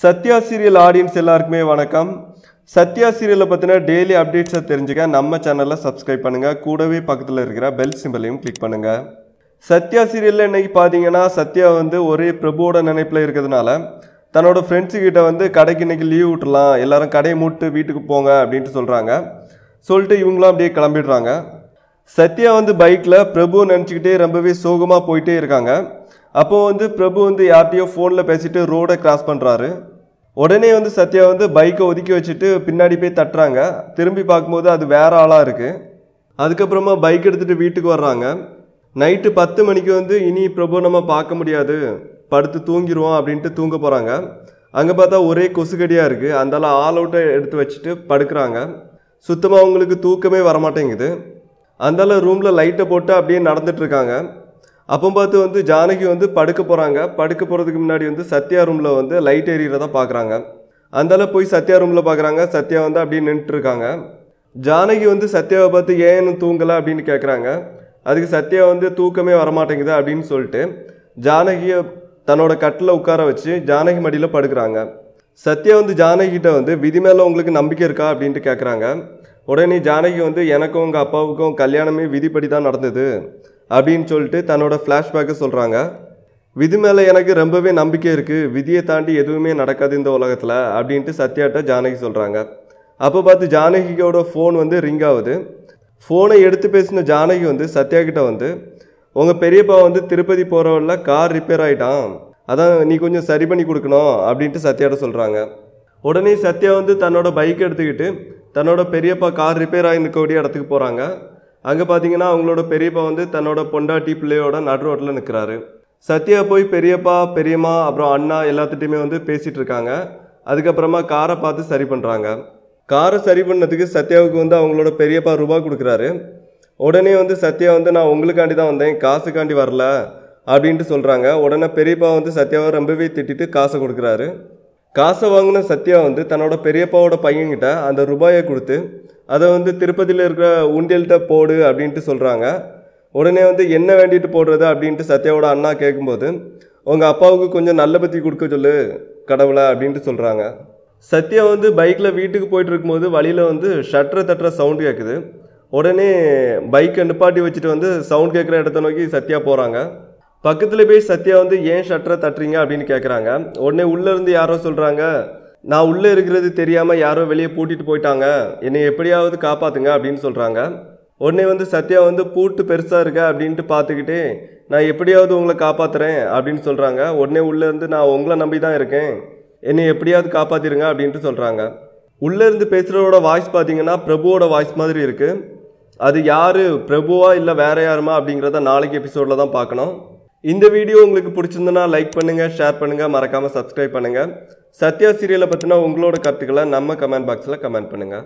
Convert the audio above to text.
Sathya serial audience எல்லாருக்குமே வணக்கம். சத்யா சீரியலை பற்றின டெய்லி அப்டேட்ஸை தெரிஞ்சுக்க நம்ம சேனலை சப்ஸ்கிரைப் பண்ணுங்கள். கூடவே பக்கத்தில் இருக்கிற பெல் சிம்பலையும் கிளிக் பண்ணுங்கள். சத்யா சீரியலில் இன்றைக்கி பார்த்தீங்கன்னா சத்யா ஒரே பிரபுவோட நினைப்பில் இருக்கிறதுனால தன்னோட ஃப்ரெண்ட்ஸுக்கிட்ட கடைக்கு இன்றைக்கி லீவ் விட்டுலாம், எல்லோரும் கடையை மூட்டு வீட்டுக்கு போங்க அப்படின்ட்டு சொல்லிட்டு இவங்களாம் அப்படியே கிளம்பிடுறாங்க. சத்யா பைக்கில் பிரபு நினச்சிக்கிட்டே ரொம்பவே சோகமாக போயிட்டே இருக்காங்க. அப்போ பிரபு யார்கிட்டையோ ஃபோனில் பேசிட்டு ரோடை கிராஸ் பண்ணுறாரு. உடனே சத்யா பைக்கை ஒதுக்கி வச்சுட்டு பின்னாடி போய் தட்டுறாங்க. திரும்பி பார்க்கும்போது அது வேற ஆளாக இருக்குது. அதுக்கப்புறமா பைக் எடுத்துகிட்டு வீட்டுக்கு வர்றாங்க. நைட்டு 10 மணிக்கு இனி பிரபு நம்ம பார்க்க முடியாது, படுத்து தூங்கிடுவோம் அப்படின்ட்டு தூங்க போகிறாங்க. அங்கே பார்த்தா ஒரே கொசுக்கடியாக இருக்குது. அந்தால ஆல் அவுட்டை எடுத்து வச்சுட்டு படுக்கிறாங்க. சுத்தமாக அவங்களுக்கு தூக்கமே வரமாட்டேங்குது. அந்தால ரூமில் லைட்டை போட்டு அப்படியே நடந்துட்டுருக்காங்க. அப்போ பார்த்து ஜானகி படுக்க போகிறாங்க. படுக்க போகிறதுக்கு முன்னாடி சத்யா ரூமில் லைட் எரியறதை பார்க்குறாங்க. அந்தால போய் சத்யா ரூமில் பார்க்குறாங்க. சத்யா அப்படியே நின்றுட்டுருக்காங்க. ஜானகி சத்யாவை பார்த்து ஏன் தூங்கலை அப்படின்னு கேட்குறாங்க. அதுக்கு சத்யா தூக்கமே வரமாட்டேங்குது அப்படின்னு சொல்லிட்டு ஜானகியை தன்னோட கட்டில் உட்கார வச்சு ஜானகி மடியில் படுக்கிறாங்க. சத்யா ஜானகிட்ட விதி மேலே உங்களுக்கு நம்பிக்கை இருக்கா அப்படின்ட்டு கேட்குறாங்க. உடனே ஜானகி எனக்கும் உங்கள் அப்பாவுக்கும் கல்யாணமே விதிப்படி தான் நடந்தது அப்படின்னு சொல்லிட்டு தன்னோட ஃப்ளாஷ்பேக்கை சொல்கிறாங்க. விதி மேலே எனக்கு ரொம்பவே நம்பிக்கை இருக்குது, விதியை தாண்டி எதுவுமே நடக்காது இந்த உலகத்தில் அப்படின்ட்டு சத்யாட்ட ஜானகி சொல்கிறாங்க. அப்போ பார்த்து ஜானகியோட ஃபோன் ரிங் ஆகுது. ஃபோனை எடுத்து பேசின ஜானகி சத்யா கிட்ட உங்கள் பெரியப்பா திருப்பதி போகிறவள்ள கார் ரிப்பேர் ஆகிட்டான், அதான் நீ கொஞ்சம் சரி பண்ணி கொடுக்கணும் அப்படின்ட்டு சத்யாட்ட சொல்கிறாங்க. உடனே சத்யா தன்னோட பைக் எடுத்துக்கிட்டு தன்னோட பெரியப்பா கார் ரிப்பேர் ஆகிருக்கக்கூடிய இடத்துக்கு போகிறாங்க. அங்கே பார்த்தீங்கன்னா அவங்களோட பெரியப்பா தன்னோட பொண்டாட்டி பிள்ளையோட நடு ரோட்டில் நிற்கிறாரு. சத்யா போய் பெரியப்பா பெரியம்மா அப்புறம் அண்ணா எல்லாத்துட்டையுமே பேசிகிட்டு இருக்காங்க. அதுக்கப்புறமா காரை பார்த்து சரி பண்ணுறாங்க. காரை சரி பண்ணதுக்கு சத்யாவுக்கு அவங்களோட பெரியப்பா ரூபா கொடுக்குறாரு. உடனே சத்யா நான் உங்களுக்காண்டி தான் வந்தேன், காசுக்காண்டி வரல அப்படின்ட்டு சொல்கிறாங்க. உடனே பெரியப்பா சத்யாவை ரொம்பவே திட்டிட்டு காசை கொடுக்குறாரு. காசை வாங்கின சத்யா தன்னோட பெரியப்பாவோட பையன்கிட்ட அந்த ரூபாயை கொடுத்து அதை திருப்பதியில் இருக்கிற உண்டியல்கிட்ட போடு அப்படின்ட்டு சொல்கிறாங்க. உடனே என்ன வேண்டிட்டு போடுறது அப்படின்ட்டு சத்யாவோட அண்ணா கேட்கும்போது உங்கள் அப்பாவுக்கு கொஞ்சம் நல்ல பற்றி கொடுக்க சொல்லு கடவுளை அப்படின்ட்டு சொல்கிறாங்க. சத்யா பைக்கில் வீட்டுக்கு போயிட்டு இருக்கும்போது வழியில் ஷட்டரை தட்டுற சவுண்டு கேட்குது. உடனே பைக்கை நிப்பாட்டி வச்சுட்டு சவுண்ட் கேட்குற இடத்த நோக்கி சத்யா போகிறாங்க. பக்கத்தில் போய் சத்யா ஏன் ஷட்டரை தட்டுறீங்க அப்படின்னு கேட்குறாங்க. உடனே உள்ளேருந்து யாரோ சொல்கிறாங்க, நான் உள்ளே இருக்கிறது தெரியாமல் யாரோ வெளியே பூட்டிட்டு போயிட்டாங்க, என்னை எப்படியாவது காப்பாற்றுங்க அப்படின்னு சொல்கிறாங்க. உடனே சத்யா பூட்டு பெருசாக இருக்க அப்படின்ட்டு பார்த்துக்கிட்டே நான் எப்படியாவது உங்களை காப்பாற்றுறேன் அப்படின்னு சொல்கிறாங்க. உடனே உள்ளேருந்து நான் உங்களை நம்பி தான் இருக்கேன், என்னை எப்படியாவது காப்பாற்றிருங்க அப்படின்ட்டு சொல்கிறாங்க. உள்ளேருந்து பேசுகிறவோட வாய்ஸ் பார்த்தீங்கன்னா பிரபுவோட வாய்ஸ் மாதிரி இருக்குது. அது யார், பிரபுவா இல்லை வேற யாருமா அப்படிங்கிறத நாளைக்கு எபிசோடில் தான் பார்க்கணும். இந்த வீடியோ உங்களுக்கு பிடிச்சிருந்தனா லைக் பண்ணுங்கள், ஷேர் பண்ணுங்கள், மறக்காமல் சப்ஸ்கிரைப் பண்ணுங்கள். சத்யா சீரியலை பற்றினா உங்களோட கருத்துக்களை நம்ம கமெண்ட் பாக்ஸில் கமெண்ட் பண்ணுங்கள்.